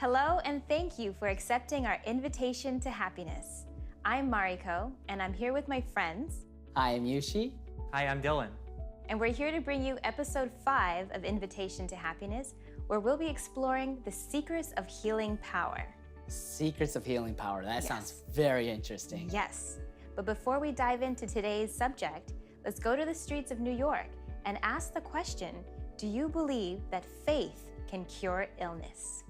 Hello, and thank you for accepting our invitation to happiness. I'm Mariko, and I'm here with my friends. Hi, I'm Yushi. Hi, I'm Dylan. And we're here to bring you episode 5 of Invitation to Happiness, where we'll be exploring the secrets of healing power. Secrets of healing power. That sounds very interesting. Yes. But before we dive into today's subject, let's go to the streets of New York and ask the question, do you believe that faith can cure illness?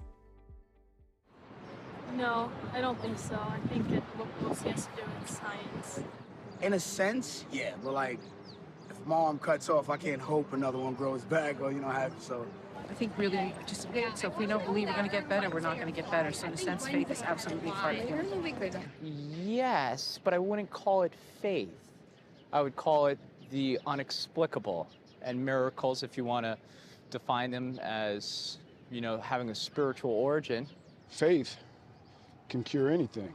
No, I don't think so. I think it mostly has to do with science. In a sense, yeah, but like, if mom cuts off, I can't hope another one grows back or, have so. I think really just, so if we don't believe we're going to get better, we're not going to get better. So in a sense, faith is absolutely part of it. Yes, but I wouldn't call it faith. I would call it the unexplicable. And miracles, if you want to define them as, having a spiritual origin. Faith can cure anything.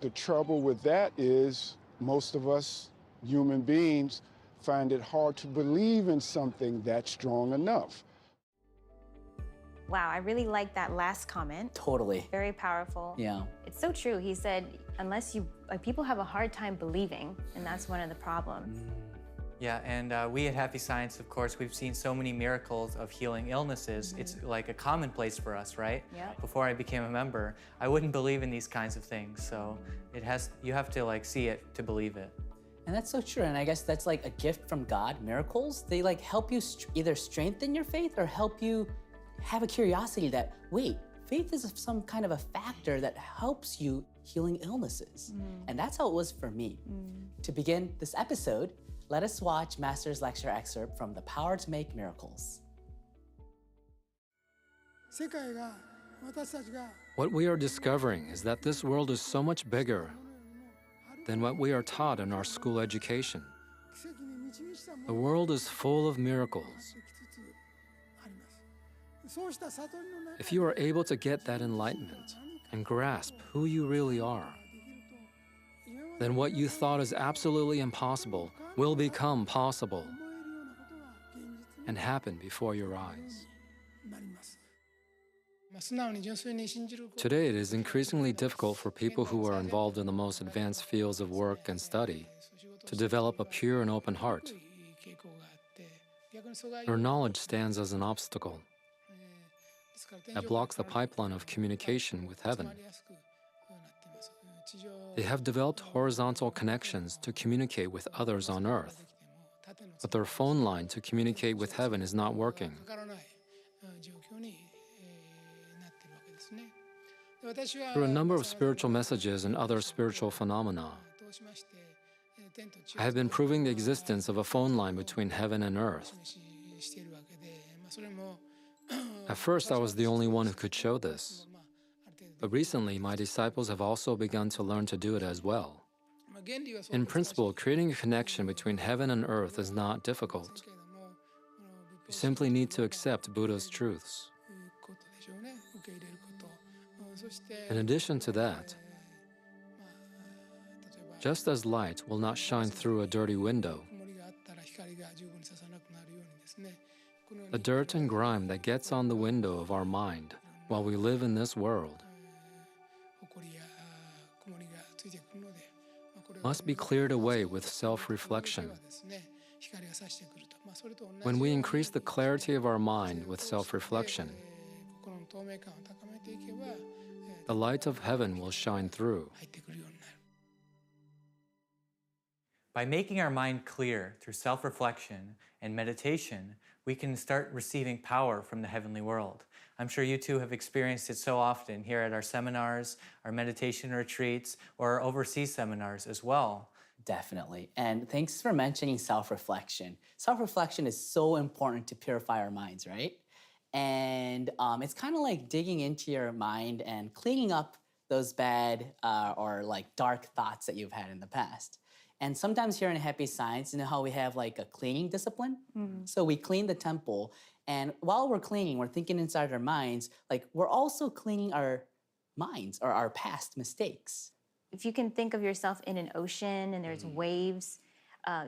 The trouble with that is most of us human beings find it hard to believe in something that's strong enough. Wow, I really like that last comment. Totally. Very powerful. Yeah. It's so true. He said, people have a hard time believing, and that's one of the problems. Yeah, and we at Happy Science, of course, we've seen so many miracles of healing illnesses. It's like a commonplace for us, right? Yeah. Before I became a member, I wouldn't believe in these kinds of things. So you have to see it to believe it. And that's so true. And I guess that's like a gift from God. Miracles, they help you either strengthen your faith or help you have a curiosity that, wait, faith is some kind of a factor that helps you healing illnesses. And that's how it was for me. To begin this episode, let us watch Master's lecture excerpt from The Power to Make Miracles. What we are discovering is that this world is so much bigger than what we are taught in our school education. The world is full of miracles. If you are able to get that enlightenment and grasp who you really are, then what you thought is absolutely impossible will become possible and happen before your eyes. Today, it is increasingly difficult for people who are involved in the most advanced fields of work and study to develop a pure and open heart. Their knowledge stands as an obstacle that blocks the pipeline of communication with heaven. They have developed horizontal connections to communicate with others on earth, but their phone line to communicate with heaven is not working. Through a number of spiritual messages and other spiritual phenomena, I have been proving the existence of a phone line between heaven and earth. At first, I was the only one who could show this. But recently, my disciples have also begun to learn to do it as well. In principle, creating a connection between heaven and earth is not difficult. You simply need to accept Buddha's truths. In addition to that, just as light will not shine through a dirty window, the dirt and grime that gets on the window of our mind while we live in this world must be cleared away with self-reflection. When we increase the clarity of our mind with self-reflection, the light of heaven will shine through. By making our mind clear through self-reflection and meditation, we can start receiving power from the heavenly world. I'm sure you two have experienced it so often here at our seminars, our meditation retreats, or our overseas seminars as well. Definitely. And thanks for mentioning self-reflection. Self-reflection is so important to purify our minds, right? And it's kind of like digging into your mind and cleaning up those bad or dark thoughts that you've had in the past. And sometimes here in Happy Science, you know how we have a cleaning discipline? So we clean the temple, and while we're cleaning, we're thinking inside our minds, we're also cleaning our minds or our past mistakes. If you can think of yourself in an ocean and there's waves,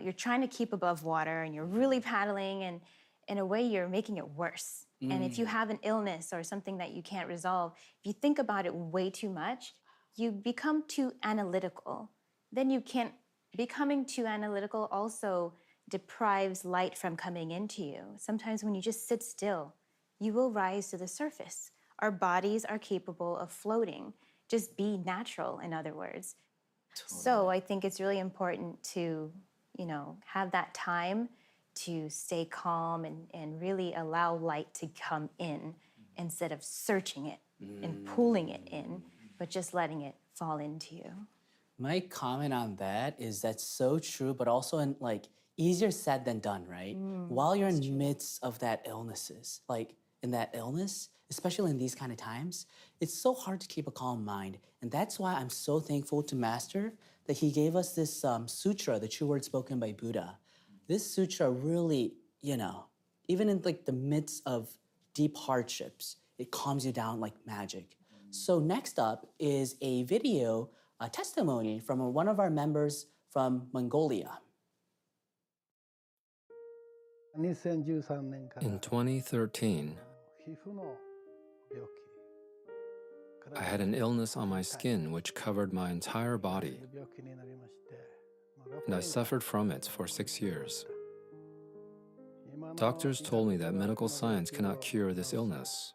you're trying to keep above water and you're really paddling, and in a way you're making it worse. And if you have an illness or something that you can't resolve, if you think about it way too much, you become too analytical. Then you can't, becoming too analytical also deprives light from coming into you. Sometimes when you just sit still, you will rise to the surface. Our bodies are capable of floating. Just be natural, in other words. So I think it's really important to, have that time to stay calm and really allow light to come in instead of searching it and pulling it in, but just letting it fall into you. My comment on that is that's so true, but also easier said than done, right? While you're in the midst of that illnesses, in that illness, especially in these kind of times, it's so hard to keep a calm mind. And that's why I'm so thankful to Master that he gave us this sutra, the true word spoken by Buddha. This sutra really, even in the midst of deep hardships, it calms you down like magic. So next up is a video, a testimony from one of our members from Mongolia. In 2013, I had an illness on my skin which covered my entire body, and I suffered from it for 6 years. Doctors told me that medical science cannot cure this illness.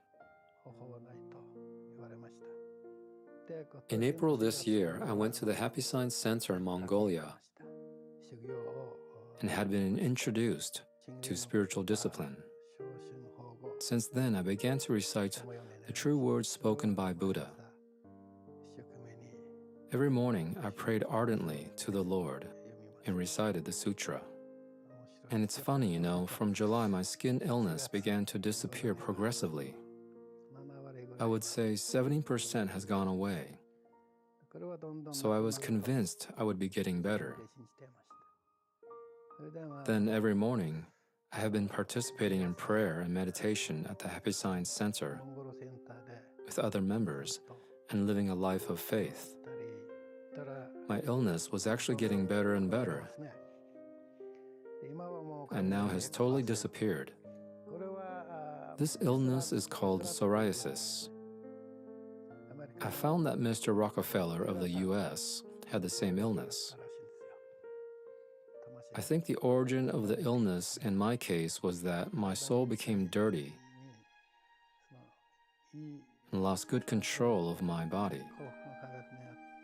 In April this year, I went to the Happy Science Center in Mongolia and had been introduced to spiritual discipline. Since then, I began to recite the true words spoken by Buddha. Every morning, I prayed ardently to the Lord and recited the sutra. And it's funny, from July, my skin illness began to disappear progressively. I would say 70% has gone away. So I was convinced I would be getting better. Then every morning, I have been participating in prayer and meditation at the Happy Science Center with other members and living a life of faith. My illness was actually getting better and better, and now has totally disappeared. This illness is called psoriasis. I found that Mr. Rockefeller of the US had the same illness. I think the origin of the illness in my case was that my soul became dirty and lost good control of my body.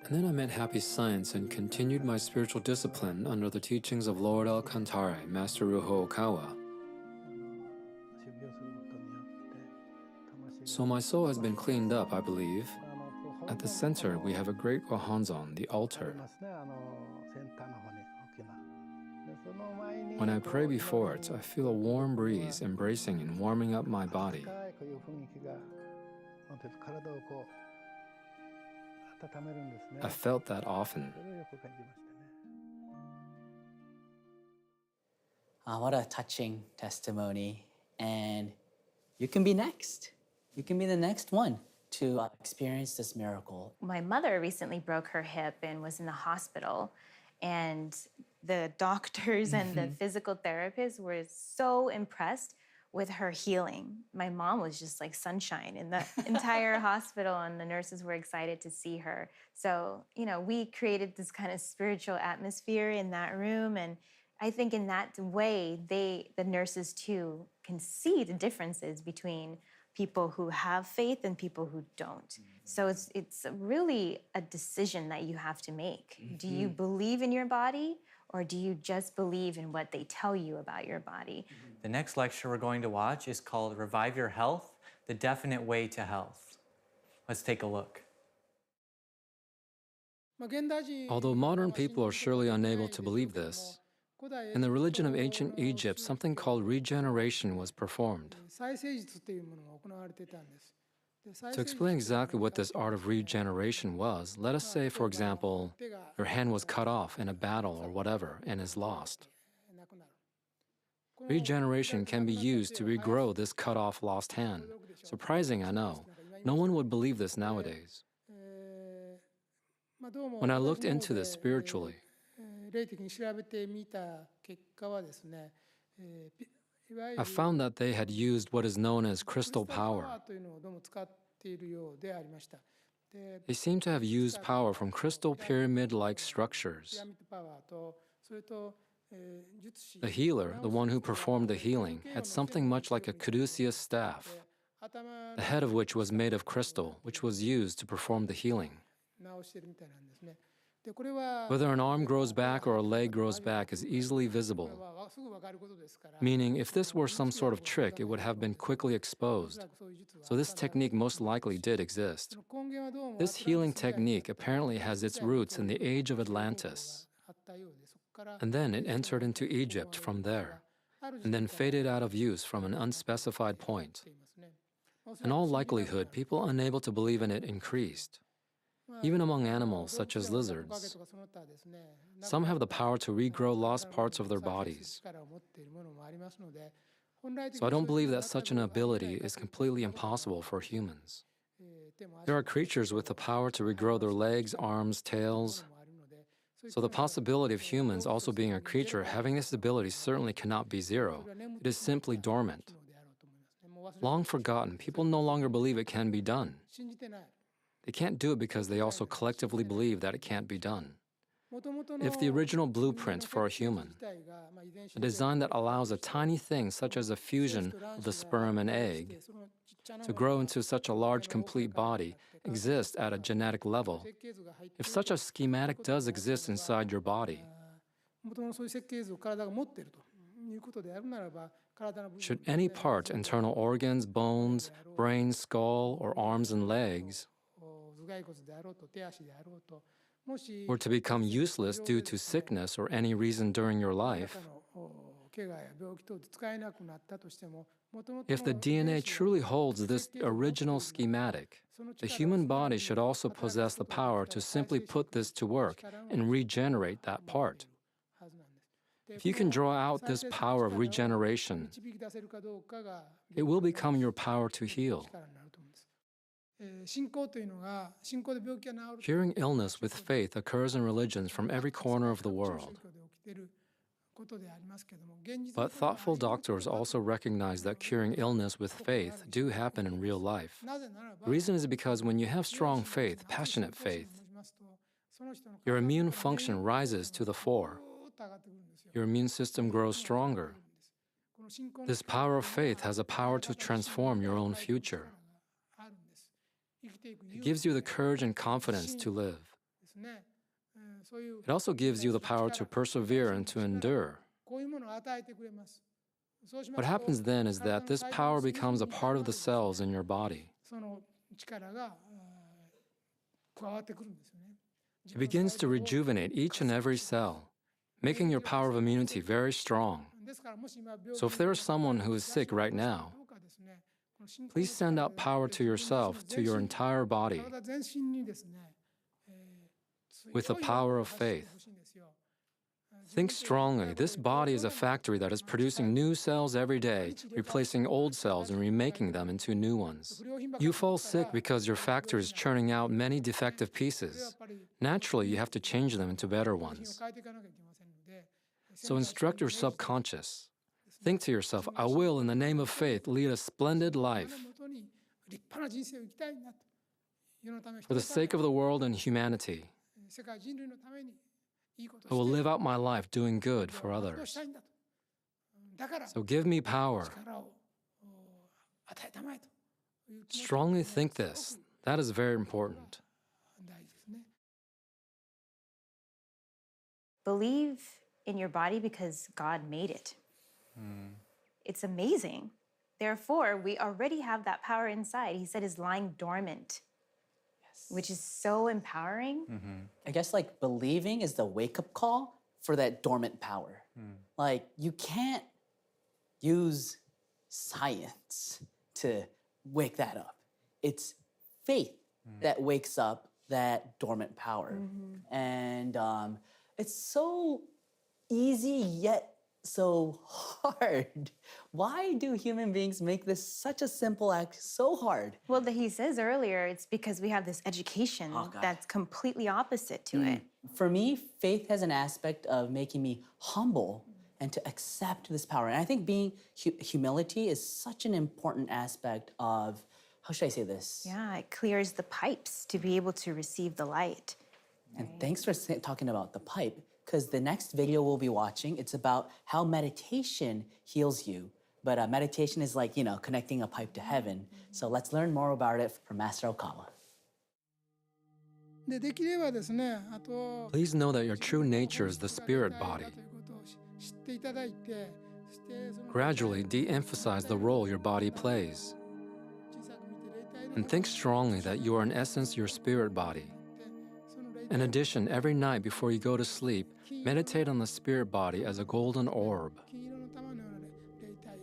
And then I met Happy Science and continued my spiritual discipline under the teachings of Lord Alcantara, Master Ruho Okawa. So my soul has been cleaned up, I believe. At the center, we have a great Gohanzon, the altar. When I pray before it, I feel a warm breeze embracing and warming up my body. I felt that often. What a touching testimony. And you can be next. You can be the next one to experience this miracle. My mother recently broke her hip and was in the hospital. And the doctors and the physical therapists were so impressed with her healing. My mom was just like sunshine in the entire hospital, and the nurses were excited to see her. So, we created this kind of spiritual atmosphere in that room. And I think in that way, the nurses too, can see the differences between people who have faith and people who don't. So it's really a decision that you have to make. Do you believe in your body, or do you just believe in what they tell you about your body? The next lecture we're going to watch is called Revive Your Health, The Definite Way to Health. Let's take a look. Although modern people are surely unable to believe this, in the religion of ancient Egypt, something called regeneration was performed. To explain exactly what this art of regeneration was, let us say, for example, your hand was cut off in a battle or whatever and is lost. Regeneration can be used to regrow this cut-off lost hand. Surprising, I know. No one would believe this nowadays. When I looked into this spiritually, I found that they had used what is known as crystal power. They seem to have used power from crystal pyramid-like structures. The healer, the one who performed the healing, had something much like a caduceus staff, the head of which was made of crystal, which was used to perform the healing. Whether an arm grows back or a leg grows back is easily visible, meaning if this were some sort of trick, it would have been quickly exposed. So this technique most likely did exist. This healing technique apparently has its roots in the age of Atlantis. And then it entered into Egypt from there, and then faded out of use from an unspecified point. In all likelihood, people unable to believe in it increased. Even among animals such as lizards, some have the power to regrow lost parts of their bodies. So I don't believe that such an ability is completely impossible for humans. There are creatures with the power to regrow their legs, arms, tails. So the possibility of humans also being a creature having this ability certainly cannot be zero. It is simply dormant. Long forgotten, people no longer believe it can be done. They can't do it because they also collectively believe that it can't be done. If the original blueprint for a human, a design that allows a tiny thing such as a fusion of the sperm and egg to grow into such a large complete body exists at a genetic level, if such a schematic does exist inside your body, should any part, internal organs, bones, brain, skull, or arms and legs, were to become useless due to sickness or any reason during your life, if the DNA truly holds this original schematic, the human body should also possess the power to simply put this to work and regenerate that part. If you can draw out this power of regeneration, it will become your power to heal. Curing illness with faith occurs in religions from every corner of the world. But thoughtful doctors also recognize that curing illness with faith do happen in real life. The reason is because when you have strong faith, passionate faith, your immune function rises to the fore. Your immune system grows stronger. This power of faith has a power to transform your own future. It gives you the courage and confidence to live. It also gives you the power to persevere and to endure. What happens then is that this power becomes a part of the cells in your body. It begins to rejuvenate each and every cell, making your power of immunity very strong. So if there is someone who is sick right now, please send out power to yourself, to your entire body, with the power of faith. Think strongly. This body is a factory that is producing new cells every day, replacing old cells and remaking them into new ones. You fall sick because your factory is churning out many defective pieces. Naturally, you have to change them into better ones. So instruct your subconscious. Think to yourself, I will, in the name of faith, lead a splendid life. For the sake of the world and humanity, I will live out my life doing good for others. So give me power. Strongly think this. That is very important. Believe in your body because God made it. It's amazing. Therefore, we already have that power inside. He said is lying dormant, which is so empowering. I guess like believing is the wake-up call for that dormant power. Like you can't use science to wake that up. It's faith that wakes up that dormant power. And it's so easy yet so hard. Why do human beings make this such a simple act so hard? Well, he says earlier, it's because we have this education that's completely opposite to it. For me, faith has an aspect of making me humble and to accept this power. And I think being humility is such an important aspect of, how should I say this? Yeah, it clears the pipes to be able to receive the light. And thanks for talking about the pipe, because the next video we'll be watching, it's about how meditation heals you. But meditation is like, connecting a pipe to heaven. So let's learn more about it from Master Okawa. でできればですね、あと Please know that your true nature is the spirit body. ということを知っていただいて、そしてその Gradually de-emphasize the role your body plays. 小さく見て霊体の And think strongly that you are in essence your spirit body. その霊 In addition, every night before you go to sleep, meditate on the spirit body as a golden orb, 金色の玉のような霊体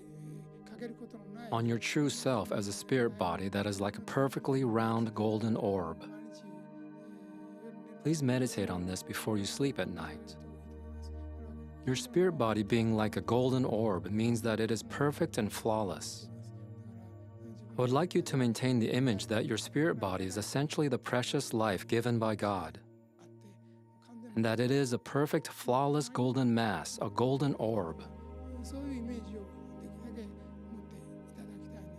かけることのない on your true self as a spirit body that is like a perfectly round golden orb. 毎日夜寝る Please meditate on this before you sleep at night. Your spirit body being like a golden orb means that it is perfect and flawless. I would like you to maintain the image that your spirit body is essentially the precious life given by God, and that it is a perfect, flawless golden mass, a golden orb. そういうイメージをできるだけ持っていただきたいん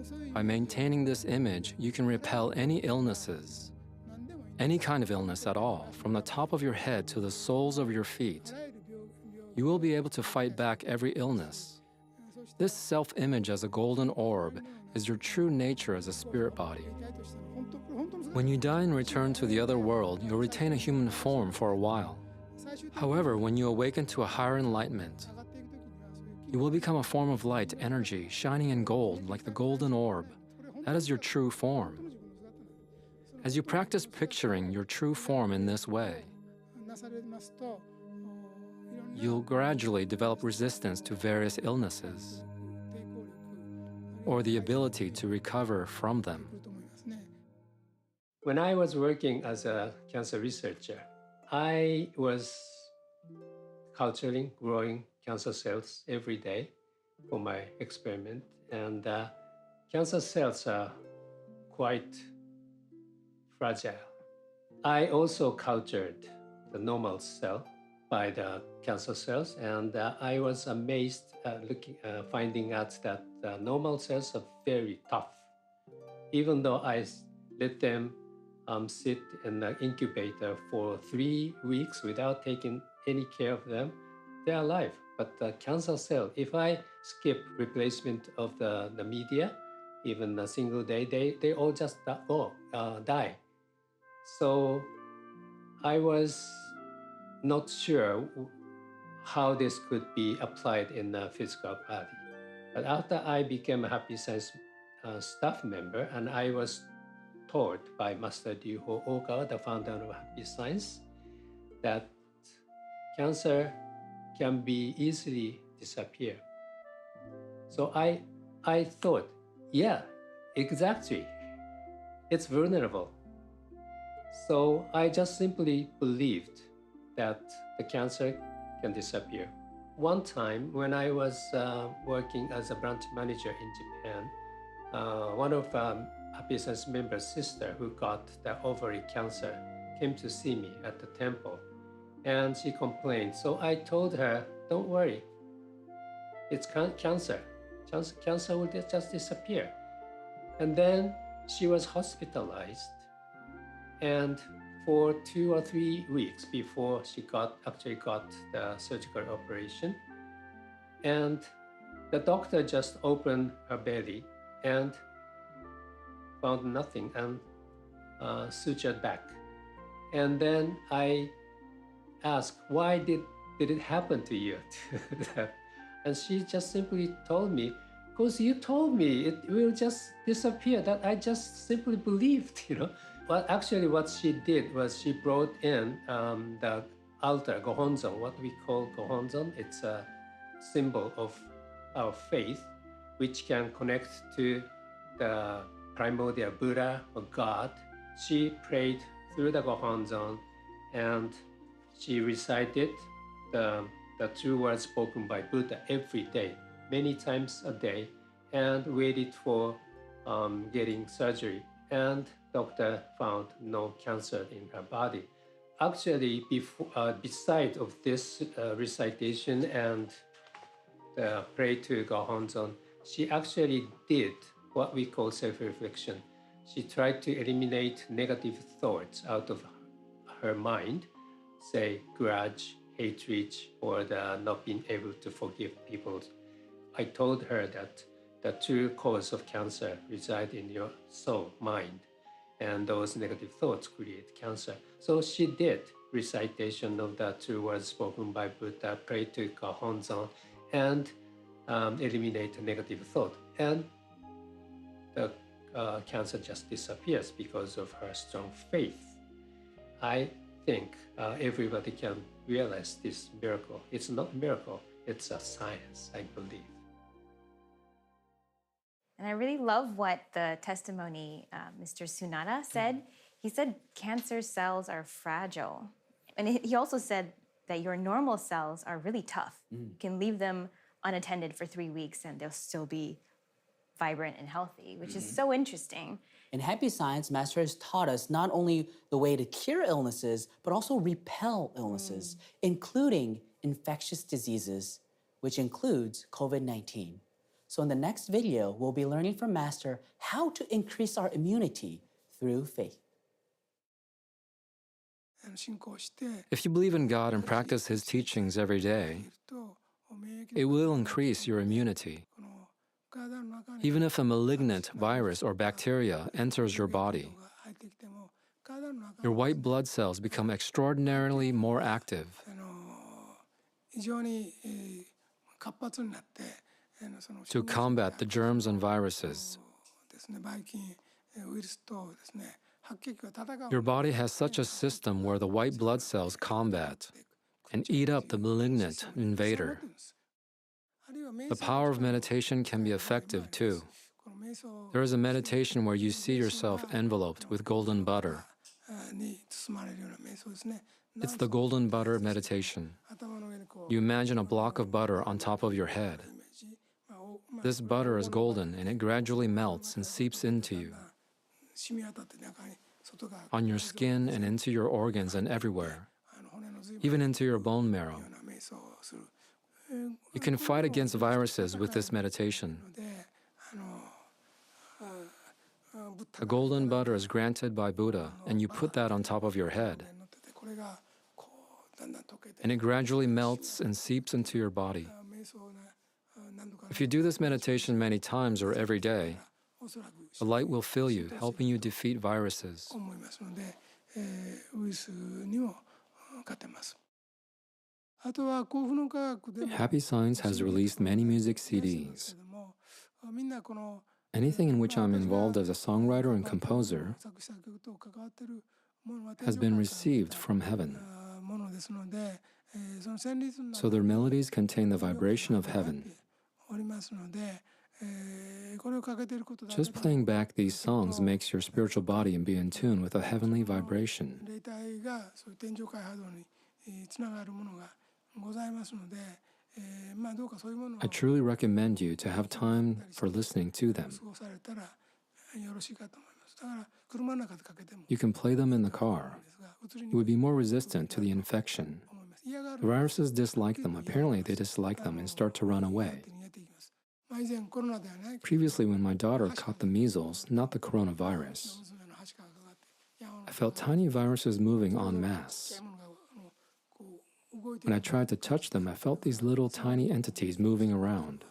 ですね。そういう By maintaining this image, you can repel any illnesses, 何でもいい any kind of illness at all, from the top of your head to the soles of your feet. あらゆる病 You will be able to fight back every illness. This self-image as a golden orb is your true nature as a spirit body. 霊体としての本当これ本当にそれ When you die and return to the other world, you'll retain a human form for a while. 最終的に However, when you awaken to a higher enlightenment, 上がっていく時にはそういう you will become a form of light, energy, shining in gold, like the golden orb. That is your true form. 自分の姿なんで As you practice picturing your true form in this way, なされますといろんな you'll gradually develop resistance to various illnesses, 抵抗力 or the ability to recover from them. くると思いますね。 When I was working as a cancer researcher, I was culturing, growing cancer cells every day for my experiment. And cancer cells are quite fragile. I also cultured the normal cell by the cancer cells, and I was amazed finding out that the normal cells are very tough. Even though I let them sit in the incubator for 3 weeks without taking any care of them, they're alive. But the cancer cell, if I skip replacement of the media, even a single day, they all just die. So I was not sure how this could be applied in the physical body. But after I became a Happy Science staff member, and I was told by Master Ryuho Okawa, the founder of Happy Science, that cancer can be easily disappear. So I thought, yeah, exactly. It's vulnerable. So I just simply believed that the cancer can disappear. One time when I was working as a branch manager in Japan, one of Happy Science member's sister who got the ovary cancer came to see me at the temple, and she complained. So I told her, don't worry, it's cancer. Cancer will just disappear. And then she was hospitalized, and for 2 or 3 weeks before she actually got the surgical operation, and the doctor just opened her belly and found nothing and sutured back. And then I asked, why did it happen to you? And she just simply told me, because you told me it will just disappear, that I just simply believed, Well, actually what she did was she brought in the altar, gohonzon, what we call gohonzon. It's a symbol of our faith, which can connect to the primordial Buddha or God. She prayed through the gohonzon, and she recited the true words spoken by Buddha every day, many times a day, and waited for getting surgery. And doctor found no cancer in her body. actually, beside of this recitation and the pray to Gohonzon, she actually did what we call self-reflection. She tried to eliminate negative thoughts out of her mind, say grudge, hatred, or the not being able to forgive people. I told her that the true cause of cancer resides in your soul, mind, and those negative thoughts create cancer. So she did recitation of the true words spoken by Buddha, pray to Gohonzon, and eliminate negative thought. And the cancer just disappears because of her strong faith. I think everybody can realize this miracle. It's not miracle, it's a science, I believe. And I really love what the testimony Mr. Sunada said. He said cancer cells are fragile. And he also said that your normal cells are really tough. You can leave them unattended for 3 weeks and they'll still be vibrant and healthy, which is so interesting. In Happy Science, Master has taught us not only the way to cure illnesses, but also repel illnesses, including infectious diseases, which includes COVID-19. So in the next video, we'll be learning from Master how to increase our immunity through faith. If you believe in God and practice His teachings every day, it will increase your immunity. Even if a malignant virus or bacteria enters your body, your white blood cells become extraordinarily more active. To combat the germs and viruses. Your body has such a system where the white blood cells combat and eat up the malignant invader. The power of meditation can be effective too. There is a meditation where you see yourself enveloped with golden butter. It's the golden butter meditation. You imagine a block of butter on top of your head. This butter is golden and it gradually melts and seeps into you, on your skin and into your organs and everywhere, even into your bone marrow. You can fight against viruses with this meditation. The golden butter is granted by Buddha, and you put that on top of your head. And it gradually melts and seeps into your body. If you do this meditation many times or every day, the light will fill you, helping you defeat viruses. Happy Science has released many music CDs. Anything in which I'm involved as a songwriter and composer has been received from heaven. So their melodies contain the vibration of heaven. Just playing back these songs makes your spiritual body be in tune with a heavenly vibration. I truly recommend you to have time for listening to them. You can play them in the car. You would be more resistant to the infection. The viruses dislike them. Apparently, they dislike them and start to run away. Previously, when my daughter caught the measles, not the coronavirus, I felt tiny viruses moving en masse. When I tried to touch them, I felt these little tiny entities moving around.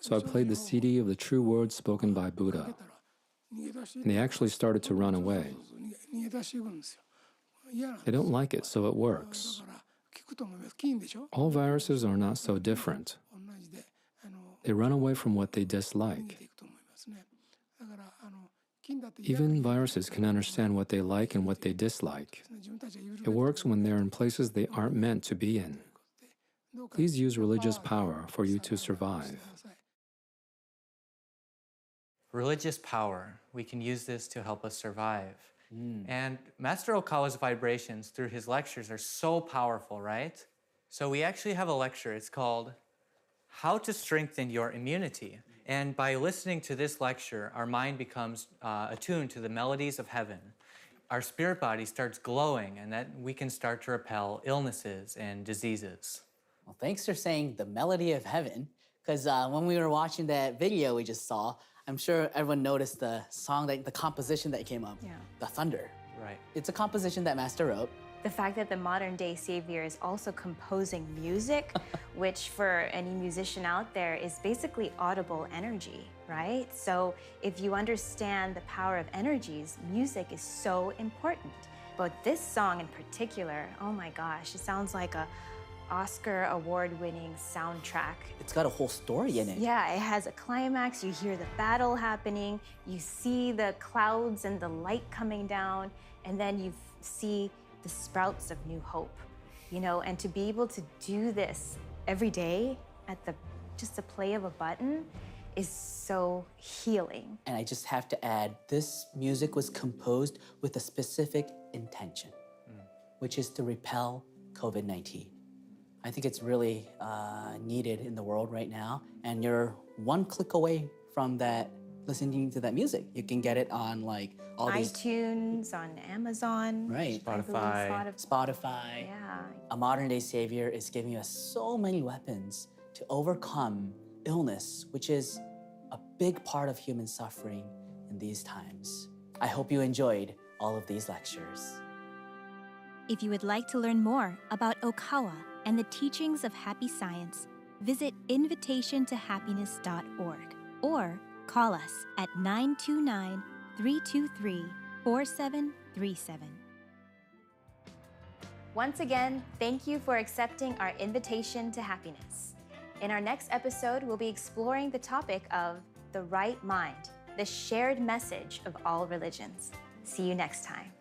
So I played the CD of the true words spoken by Buddha, and they actually started to run away. They don't like it, so it works. All viruses are not so different. They run away from what they dislike. Even viruses can understand what they like and what they dislike. It works when they're in places they aren't meant to be in. Please use religious power for you to survive. Religious power, we can use this to help us survive. And Master Okawa's vibrations through his lectures are so powerful, right? So we actually have a lecture. It's called How to Strengthen Your Immunity. And by listening to this lecture, our mind becomes attuned to the melodies of heaven. our spirit body starts glowing and that we can start to repel illnesses and diseases. Well, thanks for saying the melody of heaven, because when we were watching that video we just saw, I'm sure everyone noticed the song, the composition that came up, the thunder. Right. It's a composition that Master wrote. The fact that the modern day Savior is also composing music, which for any musician out there is basically audible energy, right? So if you understand the power of energies, music is so important. But this song in particular, oh my gosh, it sounds like a Oscar award-winning soundtrack. It's got a whole story in it. Yeah, it has a climax, you hear the battle happening, you see the clouds and the light coming down, and then you see the sprouts of new hope, you know, and to be able to do this every day at just the play of a button is so healing. And I just have to add, this music was composed with a specific intention, which is to repel COVID-19. I think it's really needed in the world right now, and you're one click away from that, listening to that music. You can get it on like all these iTunes, on Amazon, right? Spotify. Yeah. A modern day Savior is giving us so many weapons to overcome illness, which is a big part of human suffering in these times. I hope you enjoyed all of these lectures. If you would like to learn more about Okawa and the teachings of happy science, visit invitationtohappiness.org or call us at 929-323-4737. Once again, thank you for accepting our invitation to happiness. In our next episode, we'll be exploring the topic of the right mind, the shared message of all religions. See you next time.